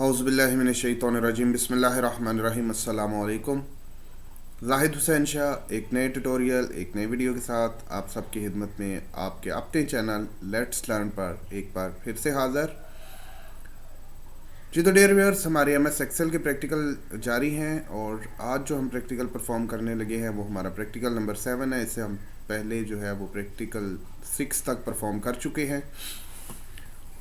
औज़ुबिल्लाहिमिनश्शैतानिर्रजीम बिस्मिल्लाहिर्रहमानिर्रहीम अस्सलामु अलैकुम। ज़ाहिद हुसैन शाह एक नए ट्यूटोरियल एक नई वीडियो के साथ आप सबकी खिदमत में आपके अपने चैनल लेट्स लर्न पर एक बार फिर से हाज़िर। जी तो डियर व्यूअर्स, हमारे एमएस एक्सेल के प्रैक्टिकल जारी हैं और आज जो हम प्रैक्टिकल परफॉर्म करने लगे हैं वो हमारा प्रैक्टिकल नंबर 7 है। इससे हम पहले जो है वो प्रैक्टिकल 6 तक परफॉर्म कर चुके हैं।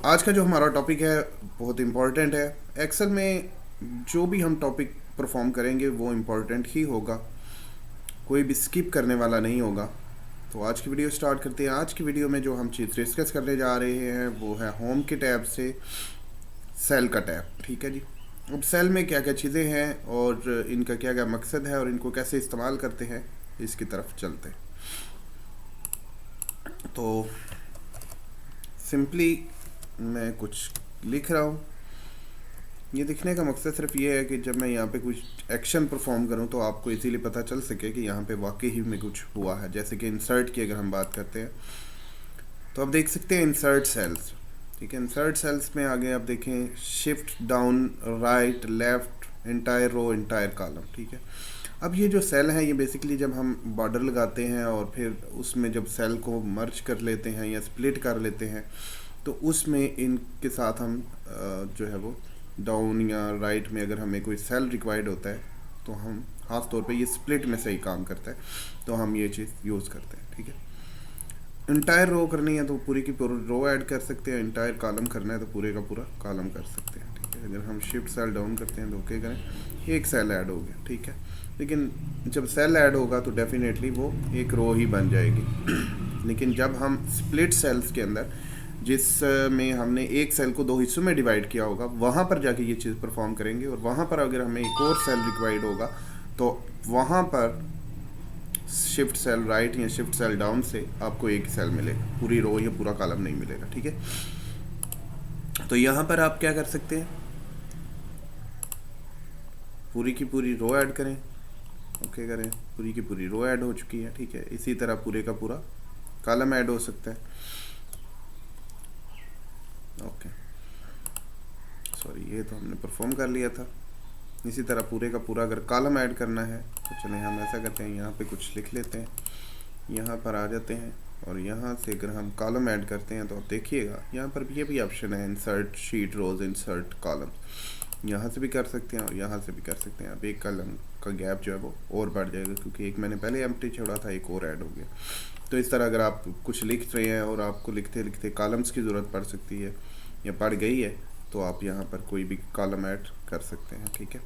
आज का जो हमारा टॉपिक है बहुत इम्पॉर्टेंट है। एक्सेल में जो भी हम टॉपिक परफॉर्म करेंगे वो इम्पॉर्टेंट ही होगा, कोई भी स्किप करने वाला नहीं होगा। तो आज की वीडियो स्टार्ट करते हैं। आज की वीडियो में जो हम चीज़ डिस्कस करने जा रहे हैं वो है होम के टैब से सेल का टैब। ठीक है जी। अब सेल में क्या क्या चीज़ें हैं और इनका क्या क्या मकसद है और इनको कैसे इस्तेमाल करते हैं, इसकी तरफ चलते हैं। तो सिंपली मैं कुछ लिख रहा हूँ। ये दिखने का मकसद सिर्फ ये है कि जब मैं यहाँ पे कुछ एक्शन परफॉर्म करूँ तो आपको इजीली पता चल सके कि यहाँ पे वाकई ही में कुछ हुआ है। जैसे कि इंसर्ट की अगर हम बात करते हैं तो आप देख सकते हैं इंसर्ट सेल्स। ठीक है, इंसर्ट सेल्स में आगे आप देखें shift down right left entire row entire column. ठीक है, अब ये जो सेल है ये बेसिकली जब हम बॉर्डर लगाते हैं और फिर उसमें जब सेल को मर्ज कर लेते हैं या स्प्लिट कर लेते हैं तो उसमें इनके साथ हम जो है वो डाउन या राइट में अगर हमें कोई सेल रिक्वायर्ड होता है तो हम ख़ास तौर पे ये स्प्लिट में सही काम करता है तो हम ये चीज़ यूज़ करते हैं। ठीक है, इंटायर रो करनी है तो पूरी की पूरी रो ऐड कर सकते हैं, इंटायर कॉलम करना है तो पूरे का पूरा कॉलम कर सकते हैं। ठीक है, अगर हम शिफ्ट सेल डाउन करते हैं तो ओके करें, एक सेल ऐड हो गया। ठीक है, लेकिन जब सेल ऐड होगा तो डेफिनेटली वो एक रो ही बन जाएगी। लेकिन जब हम स्प्लिट सेल्स के अंदर जिसमें हमने एक सेल को दो हिस्सों में डिवाइड किया होगा वहाँ पर जाके ये चीज़ परफॉर्म करेंगे और वहाँ पर अगर हमें एक और सेल रिक्वायर्ड होगा तो वहाँ पर शिफ्ट सेल राइट या शिफ्ट सेल डाउन से आपको एक सेल मिलेगा, पूरी रो या पूरा कॉलम नहीं मिलेगा। ठीक है, तो यहाँ पर आप क्या कर सकते हैं, पूरी की पूरी रो ऐड करें, ओके करें, पूरी की पूरी रो ऐड हो चुकी है। ठीक है, इसी तरह पूरे का पूरा कॉलम ऐड हो सकता है। ओके सॉरी, ये तो हमने परफॉर्म कर लिया था। इसी तरह पूरे का पूरा अगर कॉलम ऐड करना है तो चलें हम ऐसा करते हैं, यहाँ पे कुछ लिख लेते हैं, यहाँ पर आ जाते हैं और यहाँ से अगर हम कॉलम ऐड करते हैं तो आप देखिएगा यहाँ पर ये भी ऑप्शन है इंसर्ट शीट रोज इंसर्ट कॉलम। यहाँ से भी कर सकते हैं और यहाँ से भी कर सकते हैं। अब एक कॉलम का गैप जो है वो और बढ़ जाएगा क्योंकि एक मैंने पहले एम्प्टी छोड़ा था, एक और ऐड हो गया। तो इस तरह अगर आप कुछ लिख रहे हैं और आपको लिखते लिखते कॉलम्स की ज़रूरत पड़ सकती है या पड़ गई है तो आप यहाँ पर कोई भी कॉलम ऐड कर सकते हैं। ठीक है,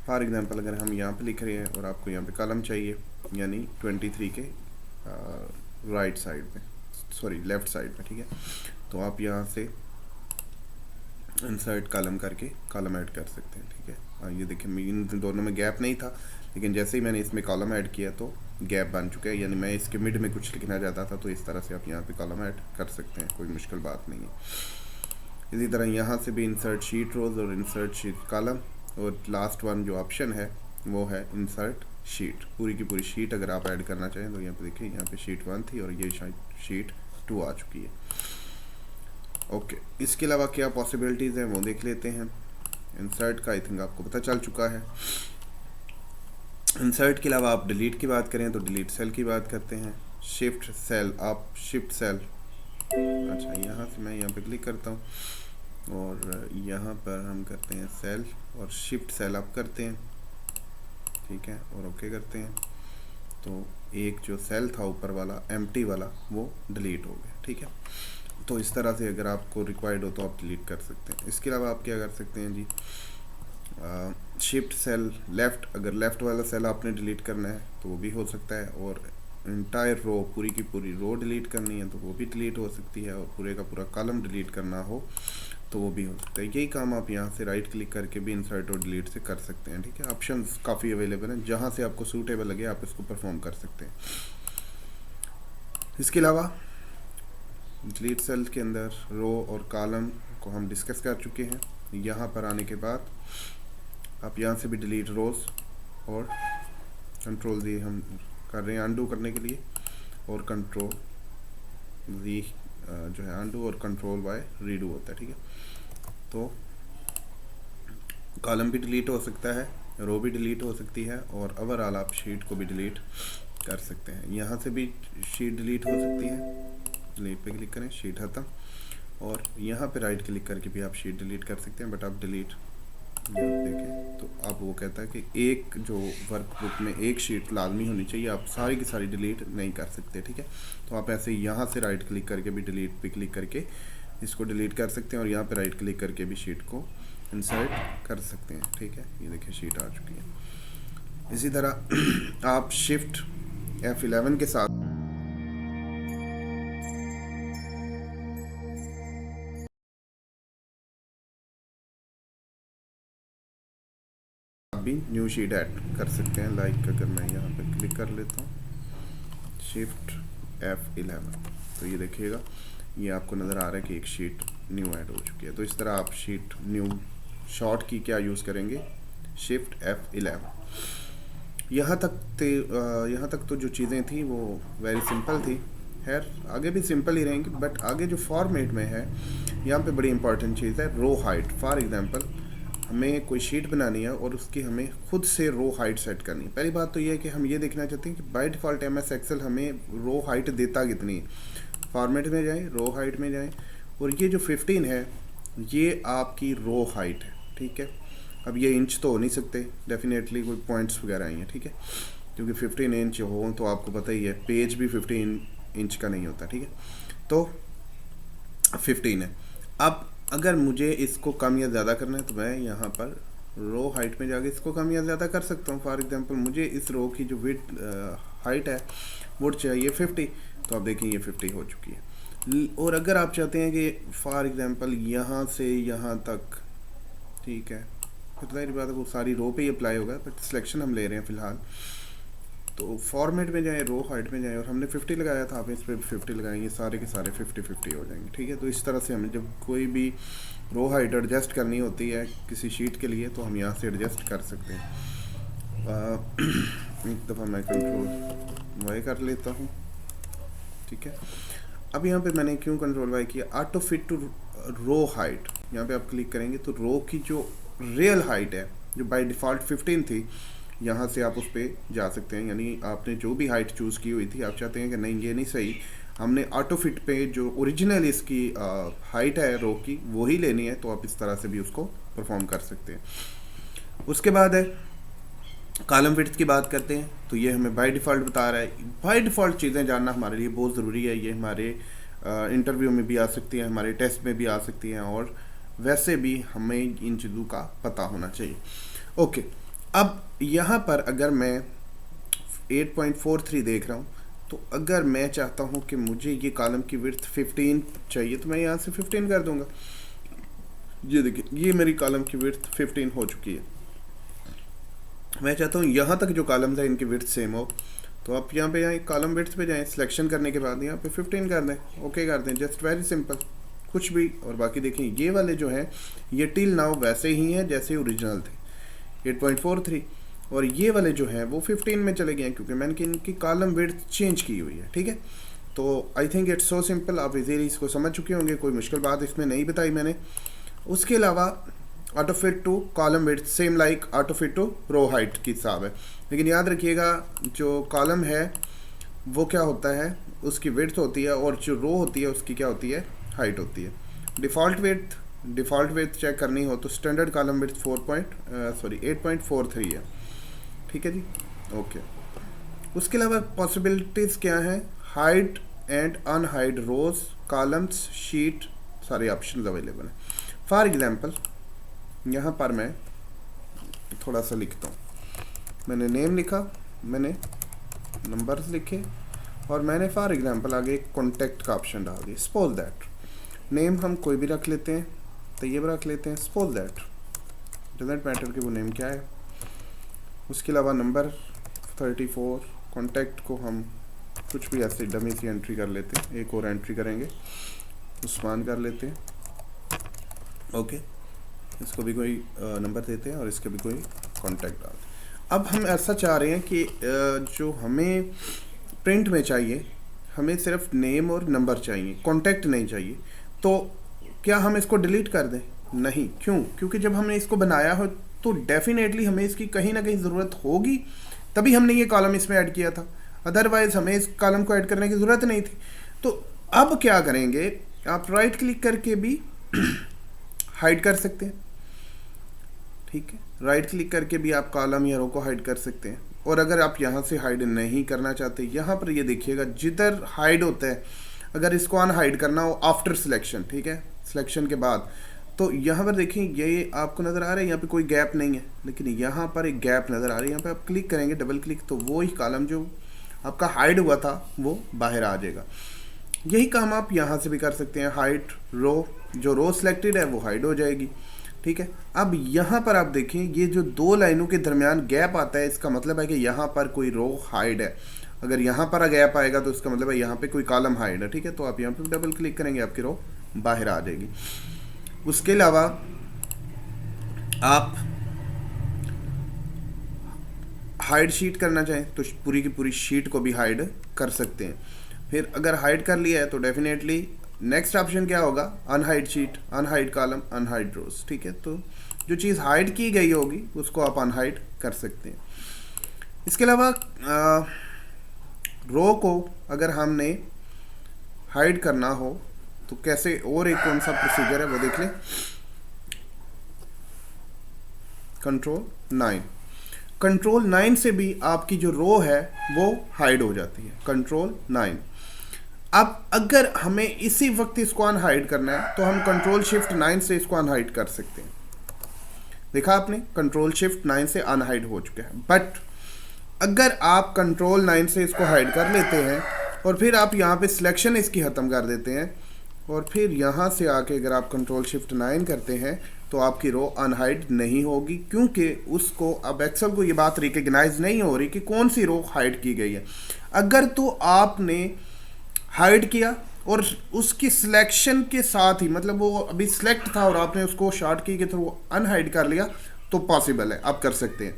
फॉर एग्जांपल अगर हम यहाँ पे लिख रहे हैं और आपको यहाँ पे कॉलम चाहिए यानी 23 के राइट साइड में, सॉरी लेफ़्ट साइड में। ठीक है, तो आप यहाँ से इंसर्ट कॉलम करके कॉलम ऐड कर सकते हैं। ठीक है, ये देखिए इन दोनों में गैप नहीं था लेकिन जैसे ही मैंने इसमें कॉलम ऐड किया तो गैप बन चुका है, यानी मैं इसके मिड में कुछ लिखना चाहता था तो इस तरह से आप यहाँ पे कॉलम ऐड कर सकते हैं, कोई मुश्किल बात नहीं है। इसी तरह यहाँ से भी इंसर्ट शीट रोज और इंसर्ट शीट कॉलम और लास्ट वन जो ऑप्शन है वो है इंसर्ट शीट। पूरी की पूरी शीट अगर आप ऐड करना चाहें तो यहाँ पे देखिए, यहाँ पे शीट 1 थी और ये शीट 2 आ चुकी है। ओके, इसके अलावा क्या पॉसिबिलिटीज़ हैं वो देख लेते हैं। इंसर्ट का आई थिंक आपको पता चल चुका है। इंसर्ट के अलावा आप डिलीट की बात करें तो डिलीट सेल की बात करते हैं। शिफ्ट सेल, आप शिफ्ट सेल, अच्छा यहाँ से मैं यहाँ पे क्लिक करता हूँ और यहाँ पर हम करते हैं सेल और शिफ्ट सेल आप करते हैं। ठीक है, और ओके करते हैं तो एक जो सेल था ऊपर वाला एम्प्टी वाला वो डिलीट हो गया। ठीक है, तो इस तरह से अगर आपको रिक्वायर्ड हो तो आप डिलीट कर सकते हैं। इसके अलावा आप क्या कर सकते हैं जी, शिफ्ट सेल लेफ़्ट, अगर लेफ़्ट वाला सेल आपने डिलीट करना है तो वो भी हो सकता है और इंटायर रो, पूरी की पूरी रो डिलीट करनी है तो वो भी डिलीट हो सकती है और पूरे का पूरा कॉलम डिलीट करना हो तो वो भी हो सकता है। यही काम आप यहाँ से राइट क्लिक करके भी इंसर्ट और डिलीट से कर सकते हैं। ठीक है, ऑप्शंस काफ़ी अवेलेबल हैं, जहाँ से आपको सूटेबल लगे आप इसको परफॉर्म कर सकते हैं। इसके अलावा डिलीट सेल के अंदर रो और कॉलम को हम डिस्कस कर चुके हैं। यहाँ पर आने के बाद आप यहाँ से भी डिलीट रोज और कंट्रोल दी हम कर रहे हैं अनडू करने के लिए और कंट्रोल दी जो है अनडू और कंट्रोल वाई रीडू होता है। ठीक है, तो कॉलम भी डिलीट हो सकता है, रो भी डिलीट हो सकती है, और ओवरऑल आप शीट को भी डिलीट कर सकते हैं। यहाँ से भी शीट डिलीट हो सकती है, डिलीट पे क्लिक करें, शीट खत्म। और यहाँ पे राइट क्लिक करके भी आप शीट डिलीट कर सकते हैं, बट आप डिलीट यहाँ देखें तो आप वो कहता है कि एक जो वर्कबुक में एक शीट लाजमी होनी चाहिए, आप सारी की सारी डिलीट नहीं कर सकते, ठीक है। तो आप ऐसे यहाँ से राइट क्लिक करके भी डिलीट पे क्लिक करके इसको डिलीट कर सकते हैं, और यहाँ पे राइट क्लिक करके भी शीट को इंसर्ट कर सकते हैं, ठीक है। ये देखिए शीट आ चुकी है। इसी तरह आप शिफ्ट F11 के साथ भी न्यू शीट ऐड कर सकते हैं। लाइक अगर मैं यहाँ पे क्लिक कर लेता हूँ शिफ्ट F11, तो ये देखिएगा ये आपको नज़र आ रहा है कि एक शीट न्यू ऐड हो चुकी है। तो इस तरह आप शीट न्यू शॉर्ट की क्या यूज़ करेंगे, शिफ्ट F11। यहाँ तक तो जो चीज़ें थी वो वेरी सिंपल थी। खैर आगे भी सिंपल ही रहेंगी, बट आगे जो फॉर्मेट में है यहाँ पे बड़ी इंपॉर्टेंट चीज़ है रो हाइट। फॉर एग्जांपल हमें कोई शीट बनानी है और उसकी हमें खुद से रो हाइट सेट करनी है। पहली बात तो ये है कि हम ये देखना चाहते हैं कि बाय डिफ़ॉल्ट MS एक्सेल हमें रो हाइट देता कितनी है। फॉर्मेट में जाएं, रो हाइट में जाएं, और ये जो 15 है ये आपकी रो हाइट है, ठीक है। अब ये इंच तो हो नहीं सकते, डेफिनेटली कोई पॉइंट्स वगैरह आई हैं, ठीक है, क्योंकि 15 इंच हो तो आपको पता ही है पेज भी 15 इंच का नहीं होता, ठीक है। तो 15 है। अब अगर मुझे इसको कम या ज़्यादा करना है तो मैं यहाँ पर रो हाइट में जाके इसको कम या ज़्यादा कर सकता हूँ। फॉर एग्जांपल मुझे इस रो की जो विड्थ हाइट है वो चाहिए 50, तो आप देखें ये 50 हो चुकी है। और अगर आप चाहते हैं कि फॉर एग्जांपल यहाँ से यहाँ तक, ठीक है, फिर जाहिर बात है वो सारी रो पे ही अप्लाई होगा, बट सिलेक्शन हम ले रहे हैं फ़िलहाल। तो फॉर्मेट में जाएँ, रो हाइट में जाएँ, और हमने 50 लगाया था, आप इस पर 50 लगाएंगे, सारे के सारे 50-50 हो जाएंगे, ठीक है। तो इस तरह से हमें जब कोई भी रो हाइट एडजस्ट करनी होती है किसी शीट के लिए तो हम यहाँ से एडजस्ट कर सकते हैं। एक दफ़ा मैं कंट्रोल वाई कर लेता हूँ, ठीक है। अब यहाँ पे मैंने क्यों कंट्रोल वाई किया, auto fit to row height, यहाँ पे आप क्लिक करेंगे तो रो की जो रियल हाइट है जो बाय डिफ़ॉल्ट 15 थी, यहाँ से आप उस पर जा सकते हैं। यानी आपने जो भी हाइट चूज़ की हुई थी, आप चाहते हैं कि नहीं ये नहीं सही, हमने ऑटो फिट पे जो ओरिजिनल इसकी हाइट है रो की वही लेनी है, तो आप इस तरह से भी उसको परफॉर्म कर सकते हैं। उसके बाद है कॉलम विड्थ की बात करते हैं, तो ये हमें बाय डिफ़ॉल्ट बता रहा है। बाय डिफ़ॉल्ट चीज़ें जानना हमारे लिए बहुत ज़रूरी है, ये हमारे इंटरव्यू में भी आ सकती हैं, हमारे टेस्ट में भी आ सकती हैं, और वैसे भी हमें इन चीज़ों का पता होना चाहिए। ओके, अब यहाँ पर अगर मैं 8.43 देख रहा हूँ, तो अगर मैं चाहता हूँ कि मुझे ये कॉलम की विड्थ 15 चाहिए तो मैं यहाँ से 15 कर दूँगा। ये देखिए ये मेरी कॉलम की विड्थ 15 हो चुकी है। मैं चाहता हूँ यहाँ तक जो कॉलम्स है इनकी विड्थ सेम हो, तो आप यहाँ पे जाएँ, कॉलम विड्थ पे जाएँ, सिलेक्शन करने के बाद यहाँ पे 15 कर दें, ओके कर दें, जस्ट वेरी सिंपल, कुछ भी। और बाकी देखें ये वाले जो हैं ये टिल नाउ वैसे ही हैं जैसे ओरिजिनल थे 8.43, और ये वाले जो हैं वो 15 में चले गए हैं क्योंकि मैंने इनकी कॉलम विड्थ चेंज की हुई है, ठीक है। तो I think it's so simple, आप इजीली इसको समझ चुके होंगे, कोई मुश्किल बात इसमें नहीं बताई मैंने। उसके अलावा auto fit to column width same like auto fit to row height की हिसाब है, लेकिन याद रखिएगा जो कॉलम है वो क्या होता है, उसकी विड्थ होती है, और जो रो होती है उसकी क्या होती है, हाइट होती है। डिफ़ॉल्ट विड्थ चेक करनी हो तो स्टैंडर्ड कॉलम विड्थ 8.43 है, ठीक है जी, ओके। उसके अलावा पॉसिबिलिटीज़ क्या हैं, hide and unhide rows, columns, sheet, सारे ऑप्शन अवेलेबल हैं। फॉर एग्जांपल यहाँ पर मैं थोड़ा सा लिखता हूँ, मैंने नेम लिखा, मैंने नंबर्स लिखे, और मैंने फॉर एग्जांपल आगे एक कॉन्टैक्ट का ऑप्शन डाल दिया। सपोज दैट नेम हम कोई भी रख लेते हैं, तैयब रख लेते हैं, सपोज दैट डजंट मैटर कि वो नेम क्या है। उसके अलावा नंबर 34, कॉन्टैक्ट को हम कुछ भी ऐसे डमी सी एंट्री कर लेते हैं, एक और एंट्री करेंगे, उस्मान कर लेते हैं, ओके। इसको भी कोई नंबर देते हैं और इसके भी कोई कॉन्टैक्ट डालते हैं। अब हम ऐसा चाह रहे हैं कि जो हमें प्रिंट में चाहिए, हमें सिर्फ नेम और नंबर चाहिए, कॉन्टैक्ट नहीं चाहिए, तो क्या हम इसको डिलीट कर दें? नहीं, क्यों? क्योंकि जब हमने इसको बनाया हो तो डेफिनेटली हमें इसकी कहीं ना कहीं ज़रूरत होगी, तभी हमने ये कॉलम इसमें ऐड किया था, अदरवाइज हमें इस कॉलम को ऐड करने की ज़रूरत नहीं थी। तो अब क्या करेंगे, आप राइट क्लिक करके भी हाइड कर सकते हैं, ठीक है, राइट क्लिक करके भी आप कॉलम या रो को हाइड कर सकते हैं। और अगर आप यहाँ से हाइड नहीं करना चाहते, यहाँ पर ये देखिएगा जिधर हाइड होता है, अगर इसको अनहाइड करना हो आफ्टर सिलेक्शन, ठीक है, सिलेक्शन के बाद, तो यहाँ पर देखिए ये आपको नज़र आ रहा है, यहाँ पे कोई गैप नहीं है, लेकिन यहाँ पर एक गैप नज़र आ रही है। यहाँ पे आप क्लिक करेंगे डबल क्लिक, तो वो ही कॉलम जो आपका हाइड हुआ था वो बाहर आ जाएगा। यही काम आप यहाँ से भी कर सकते हैं, हाइड रो, जो रो सिलेक्टेड है वो हाइड हो जाएगी, ठीक है। अब यहाँ पर आप देखें ये जो दो लाइनों के दरमियान गैप आता है, इसका मतलब है कि यहाँ पर कोई रो हाइड है। अगर यहाँ पर गैप आएगा तो इसका मतलब है यहाँ पे कोई कॉलम हाइड है, ठीक है। तो आप यहाँ पे डबल क्लिक करेंगे, आपकी रो बाहर आ जाएगी। उसके अलावा आप हाइड शीट करना चाहें तो पूरी की पूरी शीट को भी हाइड कर सकते हैं। फिर अगर हाइड कर लिया है तो डेफिनेटली नेक्स्ट ऑप्शन क्या होगा, unhide sheet, unhide column, unhide rows, ठीक है। तो जो चीज़ हाइड की गई होगी उसको आप अनहाइड कर सकते हैं। इसके अलावा रो को अगर हमने हाइड करना हो तो कैसे, और एक कौन सा प्रोसीजर है वो देख लें, कंट्रोल 9 से भी आपकी जो रो है वो हाइड हो जाती है, कंट्रोल 9। अब अगर हमें इसी वक्त इसको अनहाइड करना है तो हम कंट्रोल शिफ्ट 9 से इसको अनहाइड कर सकते हैं। देखा आपने, कंट्रोल शिफ्ट 9 से अनहाइड हो चुका है। बट अगर आप कंट्रोल 9 से इसको हाइड कर लेते हैं और फिर आप यहाँ पे सिलेक्शन इसकी ख़त्म कर देते हैं और फिर यहाँ से आके अगर आप कंट्रोल शिफ्ट 9 करते हैं तो आपकी रो अनहाइड नहीं होगी, क्योंकि उसको अब एक्सेल को ये बात रिकग्नाइज नहीं हो रही कि कौन सी रो हाइड की गई है। अगर तो आपने हाइड किया और उसकी सिलेक्शन के साथ ही, मतलब वो अभी सिलेक्ट था और आपने उसको शॉर्ट की के थ्रू अनहाइड कर लिया तो पॉसिबल है, आप कर सकते हैं।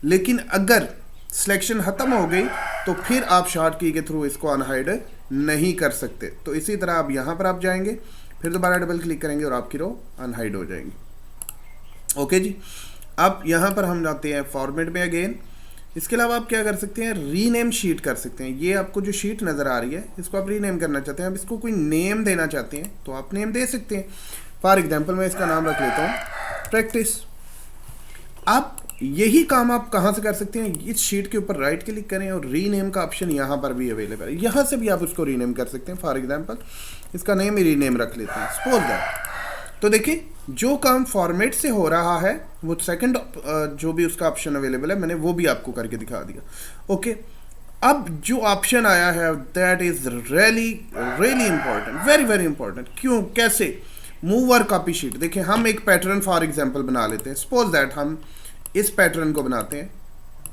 लेकिन अगर सिलेक्शन ख़त्म हो गई तो फिर आप शॉर्ट की के थ्रू इसको अनहाइड नहीं कर सकते। तो इसी तरह आप यहाँ पर आप जाएंगे, फिर दोबारा डबल क्लिक करेंगे और आपकी रो अनहाइड हो जाएंगी। ओके जी, अब यहाँ पर हम जाते हैं फॉर्मेट में अगेन। इसके अलावा आप क्या कर सकते हैं, रीनेम शीट कर सकते हैं। ये आपको जो शीट नज़र आ रही है इसको आप रीनेम करना चाहते हैं, अब इसको कोई नेम देना चाहते हैं तो आप नेम दे सकते हैं। फॉर एग्जांपल मैं इसका नाम रख लेता हूँ प्रैक्टिस। आप यही काम आप कहाँ से कर सकते हैं, इस शीट के ऊपर राइट क्लिक करें और रीनेम का ऑप्शन यहाँ पर भी अवेलेबल है, यहाँ से भी आप उसको रीनेम कर सकते हैं। फॉर एग्जांपल इसका नेम ही रीनेम रख लेते हैं, सपोज दैट। तो देखिए जो काम फॉर्मेट से हो रहा है वो सेकंड जो भी उसका ऑप्शन अवेलेबल है मैंने वो भी आपको करके दिखा दिया। ओके, अब जो ऑप्शन आया है that is really important, very important. क्यों, कैसे, मूव और कॉपी शीट। देखिए हम एक पैटर्न फॉर एग्जांपल बना लेते हैं, सपोज दैट हम इस पैटर्न को बनाते हैं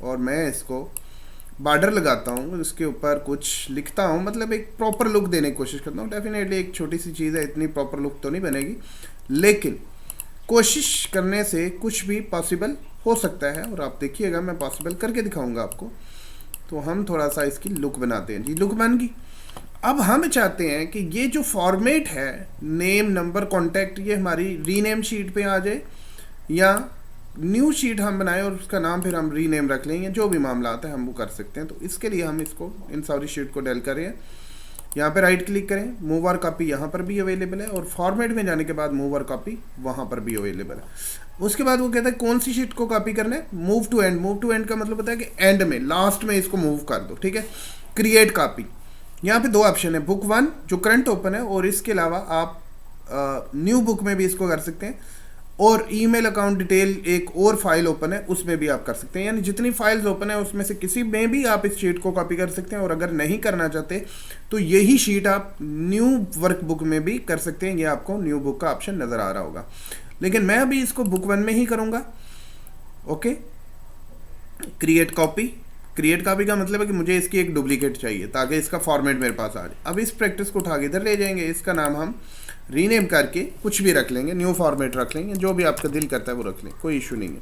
और मैं इसको बॉर्डर लगाता हूँ, इसके ऊपर कुछ लिखता हूँ, मतलब एक प्रॉपर लुक देने की कोशिश करता हूँ। डेफिनेटली एक छोटी सी चीज़ है, इतनी प्रॉपर लुक तो नहीं बनेगी, लेकिन कोशिश करने से कुछ भी पॉसिबल हो सकता है और आप देखिएगा मैं पॉसिबल करके दिखाऊंगा आपको। तो हम थोड़ा सा इसकी लुक बनाते हैं जी, लुक बन गई। अब हम चाहते हैं कि ये जो फॉर्मेट है नेम, नंबर, कॉन्टैक्ट, ये हमारी रीनेम शीट पे आ जाए या न्यू शीट हम बनाएं और उसका नाम फिर हम रीनेम रख लेंगे, जो भी मामला आता है हम वो कर सकते हैं। तो इसके लिए हम इसको इन सारी शीट को डेल करें, यहाँ पे राइट क्लिक करें, मूव और कॉपी यहाँ पर भी अवेलेबल है और फॉर्मेट में जाने के बाद मूव और कॉपी वहाँ पर भी अवेलेबल है। उसके बाद वो कहता है कौन सी शीट को कॉपी करना है, move to end. Move to end का मतलब होता है कि एंड में, लास्ट में इसको मूव कर दो, ठीक है। क्रिएट कॉपी, यहाँ पे दो ऑप्शन है, बुक 1 जो करंट ओपन है और इसके अलावा आप न्यू बुक में भी इसको कर सकते हैं और ईमेल अकाउंट डिटेल एक और फाइल ओपन है उसमें भी आप कर सकते हैं। यानी जितनी फाइल्स ओपन है उसमें से किसी में भी आप इस शीट को कॉपी कर सकते हैं और अगर नहीं करना चाहते तो यही शीट आप न्यू वर्कबुक में भी कर सकते हैं। ये आपको न्यू बुक का ऑप्शन नज़र आ रहा होगा, लेकिन मैं अभी इसको बुक 1 में ही करूँगा। Okay, create copy. Create copy का मतलब है कि मुझे इसकी एक डुप्लीकेट चाहिए ताकि इसका फॉर्मेट मेरे पास आ जाए। अब इस प्रैक्टिस को उठा के इधर ले जाएंगे, इसका नाम हम रीनेम करके कुछ भी रख लेंगे, न्यू फॉर्मेट रख लेंगे, जो भी आपका दिल करता है वो रख लें, कोई इशू नहीं है।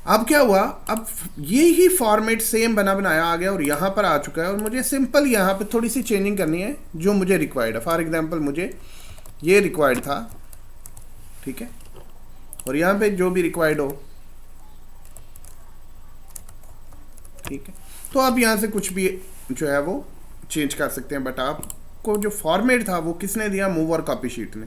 अब क्या हुआ, अब ये ही फॉर्मेट सेम बना बनाया आ गया और यहाँ पर आ चुका है और मुझे सिंपल यहाँ पे थोड़ी सी चेंजिंग करनी है जो मुझे रिक्वायर्ड है। फॉर एग्जांपल मुझे ये रिक्वायर्ड था, ठीक है, और यहाँ पे जो भी रिक्वायर्ड हो, ठीक है। तो आप यहाँ से कुछ भी जो है वो चेंज कर सकते हैं, बट आपको जो फॉर्मेट था वो किसने दिया? मूव और कॉपी शीट ने।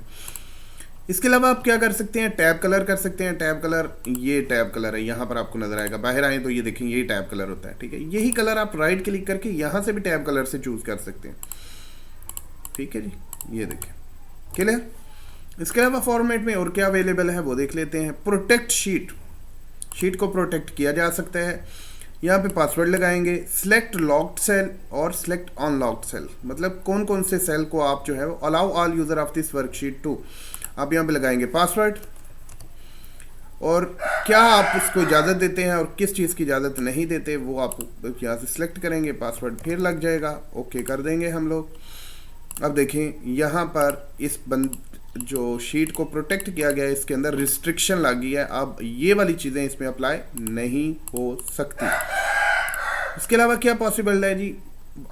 इसके अलावा आप क्या कर सकते हैं? टैब कलर कर सकते हैं। टैब कलर, ये टैब कलर है, यहाँ पर आपको नजर आएगा। बाहर आए तो ये देखेंगे यही टैब कलर होता है, ठीक है। यही कलर आप राइट क्लिक करके यहाँ से भी टैब कलर से चूज कर सकते हैं, ठीक है जी। ये देखें, क्लियर। इसके अलावा फॉर्मेट में और क्या अवेलेबल है वो देख लेते हैं। प्रोटेक्ट शीट, शीट को प्रोटेक्ट किया जा सकता है। यहाँ पे पासवर्ड लगाएंगे। सिलेक्ट लॉक्ड सेल और सिलेक्ट अनलॉक्ड सेल, मतलब कौन कौन से सेल को आप जो है allow all user of this worksheet to, आप यहाँ पे लगाएंगे पासवर्ड, और क्या आप उसको इजाज़त देते हैं और किस चीज़ की इजाज़त नहीं देते वो आप यहाँ से सिलेक्ट करेंगे। पासवर्ड फिर लग जाएगा, ओके कर देंगे हम लोग। अब देखें यहाँ पर इस जो शीट को प्रोटेक्ट किया गया है इसके अंदर रिस्ट्रिक्शन लगी है, अब ये वाली चीज़ें इसमें अप्लाई नहीं हो सकती। इसके अलावा क्या पॉसिबल है जी?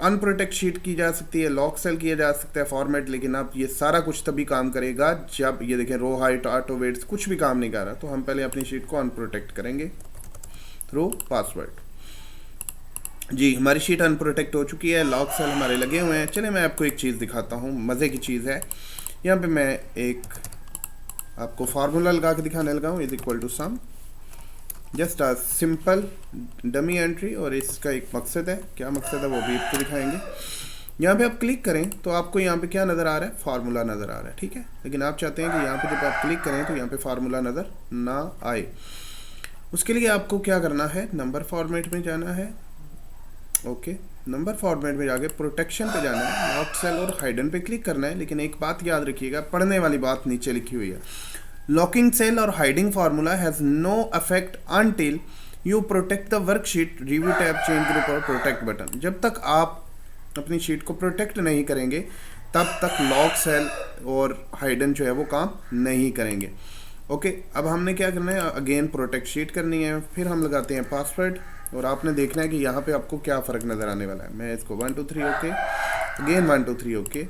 अनप्रोटेक्ट शीट की जा सकती है, लॉक सेल किया जा सकता है फॉर्मेट, लेकिन अब ये सारा कुछ तभी काम करेगा जब ये देखें रो हाइट, ऑटो वेट्स कुछ भी काम नहीं कर रहा। तो हम पहले अपनी शीट को अनप्रोटेक्ट करेंगे थ्रू पासवर्ड। जी, हमारी शीट अनप्रोटेक्ट हो चुकी है, लॉक सेल हमारे लगे हुए हैं। चलिए मैं आपको एक चीज़ दिखाता हूँ, मज़े की चीज़ है। यहाँ पे मैं एक आपको फार्मूला लगा के दिखाने लगा हूँ, is equal to sum, just a simple dummy entry, और इसका एक मकसद है। क्या मकसद है वो भी आपको दिखाएंगे। यहाँ पे आप क्लिक करें तो आपको यहाँ पे क्या नज़र आ रहा है? फार्मूला नज़र आ रहा है, ठीक है। लेकिन आप चाहते हैं कि यहाँ पे जब आप क्लिक करें तो यहाँ पे फार्मूला नज़र ना आए। उसके लिए आपको क्या करना है? नंबर फॉर्मेट में जाना है, ओके। नंबर फॉर्मेट में जाके प्रोटेक्शन पे जाना है, लॉक सेल और हाइडन पे क्लिक करना है। लेकिन एक बात याद रखिएगा, पढ़ने वाली बात नीचे लिखी हुई है, लॉकिंग सेल और hiding formula has no effect until you protect the worksheet, review tab, change group और प्रोटेक्ट बटन। जब तक आप अपनी शीट को प्रोटेक्ट नहीं करेंगे तब तक लॉक सेल और हाइडन जो है वो काम नहीं करेंगे, ओके। अब हमने क्या करना है? अगेन प्रोटेक्ट शीट करनी है, फिर हम लगाते हैं पासवर्ड, और आपने देखना है कि यहाँ पे आपको क्या फ़र्क नज़र आने वाला है। मैं इसको 1 2 3 ओके, अगेन 1 2 3 ओके।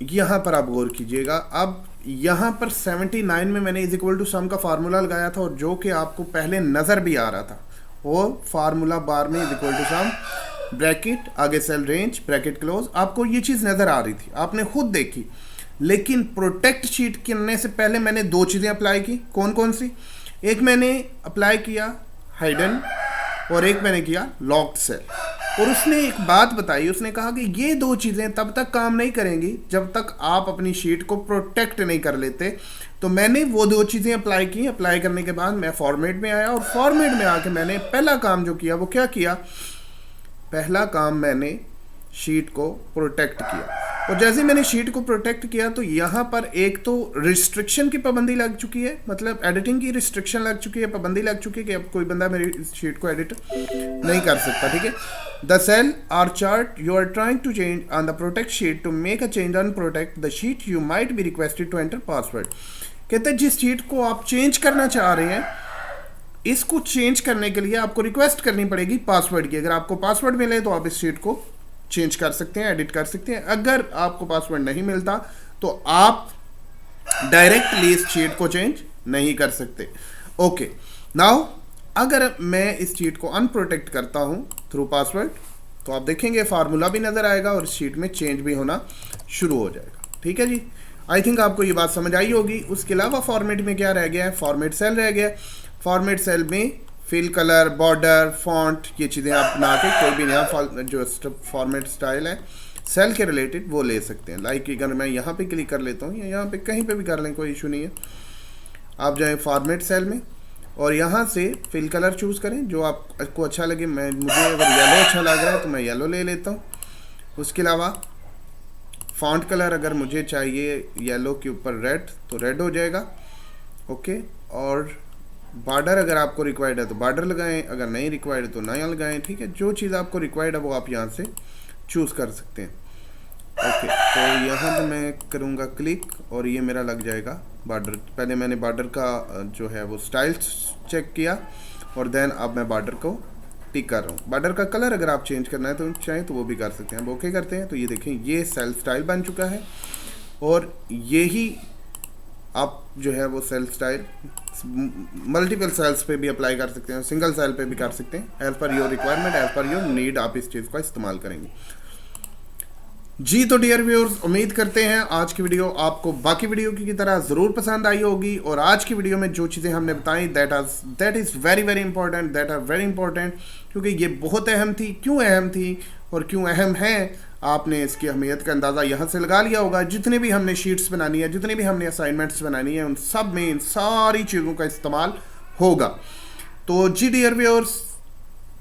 यहाँ पर आप गौर कीजिएगा, अब यहाँ पर 79 में मैंने इज इक्वल टू सम का फार्मूला लगाया था, और जो कि आपको पहले नज़र भी आ रहा था, वो फार्मूला बार में is equal to sum, bracket, आगे सेल रेंज, ब्रैकेट क्लोज, आपको ये चीज़ नज़र आ रही थी, आपने खुद देखी। लेकिन प्रोटेक्ट शीट करने से पहले मैंने दो चीज़ें अप्लाई की। कौन कौन सी? एक मैंने अप्लाई किया हाइडन, और एक मैंने किया लॉक्ड सेल। और उसने एक बात बताई, उसने कहा कि ये दो चीज़ें तब तक काम नहीं करेंगी जब तक आप अपनी शीट को प्रोटेक्ट नहीं कर लेते। तो मैंने वो दो चीज़ें अप्लाई की। अप्लाई करने के बाद मैं फॉर्मेट में आया, और फॉर्मेट में आके मैंने पहला काम जो किया वो क्या किया? पहला काम मैंने शीट को प्रोटेक्ट किया। और जैसे मैंने शीट को प्रोटेक्ट किया तो यहाँ पर एक तो रिस्ट्रिक्शन की पाबंदी लग चुकी है, मतलब एडिटिंग की रिस्ट्रिक्शन लग चुकी है, पाबंदी लग चुकी है कि अब कोई बंदा मेरी शीट को एडिट नहीं कर सकता, ठीक है। The cell or chart you are trying to change on the protect sheet, to make a change on protect the sheet you might be requested to enter password. कहते हैं जिस शीट को आप चेंज करना चाह रहे हैं, इसको चेंज करने के लिए आपको रिक्वेस्ट करनी पड़ेगी पासवर्ड की। अगर आपको पासवर्ड मिले तो आप इस शीट को चेंज कर सकते हैं, एडिट कर सकते हैं। अगर आपको पासवर्ड नहीं मिलता तो आप डायरेक्टली इस शीट को चेंज नहीं कर सकते, ओके। नाउ अगर मैं इस शीट को अनप्रोटेक्ट करता हूं थ्रू पासवर्ड, तो आप देखेंगे फार्मूला भी नजर आएगा और शीट में चेंज भी होना शुरू हो जाएगा, ठीक है जी। आई थिंक आपको ये बात समझ आई होगी। उसके अलावा फॉर्मेट में क्या रह गया है? फॉर्मेट सेल रह गया। फॉर्मेट सेल में फिल कलर, बॉर्डर, फॉन्ट, ये चीज़ें आप बना के कोई भी नया जो फॉर्मेट स्टाइल है सेल के रिलेटेड वो ले सकते हैं। लाइक अगर मैं यहाँ पे क्लिक कर लेता हूँ या यहाँ पे कहीं पे भी कर लें, कोई इशू नहीं है। आप जाएं फॉर्मेट सेल में और यहाँ से फिल कलर चूज़ करें जो आपको अच्छा लगे। मुझे अगर येलो अच्छा लग रहा है तो मैं येलो ले लेता हूँ। उसके अलावा फॉन्ट कलर अगर मुझे चाहिए येलो के ऊपर रेड तो रेड हो जाएगा, ओके। और बॉर्डर अगर आपको रिक्वायर्ड है तो बॉर्डर लगाएं, अगर नहीं रिक्वायर्ड तो नया लगाएं, ठीक है। जो चीज़ आपको रिक्वायर्ड है वो आप यहाँ से चूज़ कर सकते हैं, ओके। तो यहाँ पे मैं करूँगा क्लिक और ये मेरा लग जाएगा बॉर्डर। पहले मैंने बॉर्डर का जो है वो स्टाइल चेक किया और देन अब मैं बॉर्डर को टिक कर रहा हूँ। बॉर्डर का कलर अगर आप चेंज करना है तो चाहें तो वो भी कर सकते हैं। अब ओके करते हैं तो ये देखें ये सेल स्टाइल बन चुका है और यही आप जो है वो सेल स्टाइल मल्टीपल सेल्स पे भी अप्लाई कर सकते हैं, सिंगल सेल पे भी कर सकते हैं। As per your requirement, as per your need आप इस चीज़ का इस्तेमाल करेंगे जी। तो डियर व्यूअर्स, उम्मीद करते हैं आज की वीडियो आपको बाकी वीडियो की तरह ज़रूर पसंद आई होगी। और आज की वीडियो में जो चीज़ें हमने बताई that is very very important, that are very important, क्योंकि ये बहुत अहम थी। क्यों अहम थी और क्यों अहम है, आपने इसकी अहमियत का अंदाज़ा यहाँ से लगा लिया होगा। जितने भी हमने शीट्स बनानी है, जितनी भी हमने असाइनमेंट्स बनानी है, उन सब में इन सारी चीज़ों का इस्तेमाल होगा। तो जी डियर व्यूअर्स,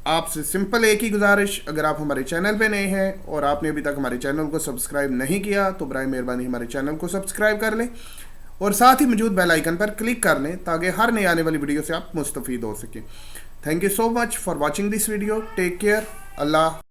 आपसे सिंपल एक ही गुजारिश, अगर आप हमारे चैनल पे नए हैं और आपने अभी तक हमारे चैनल को सब्सक्राइब नहीं किया तो बराए मेहरबानी हमारे चैनल को सब्सक्राइब कर लें और साथ ही मौजूद बेल आइकन पर क्लिक कर लें ताकि हर नई आने वाली वीडियो से आप मुस्तफ़ीद हो सकें। Thank you so much for watching this video. Take care. Allah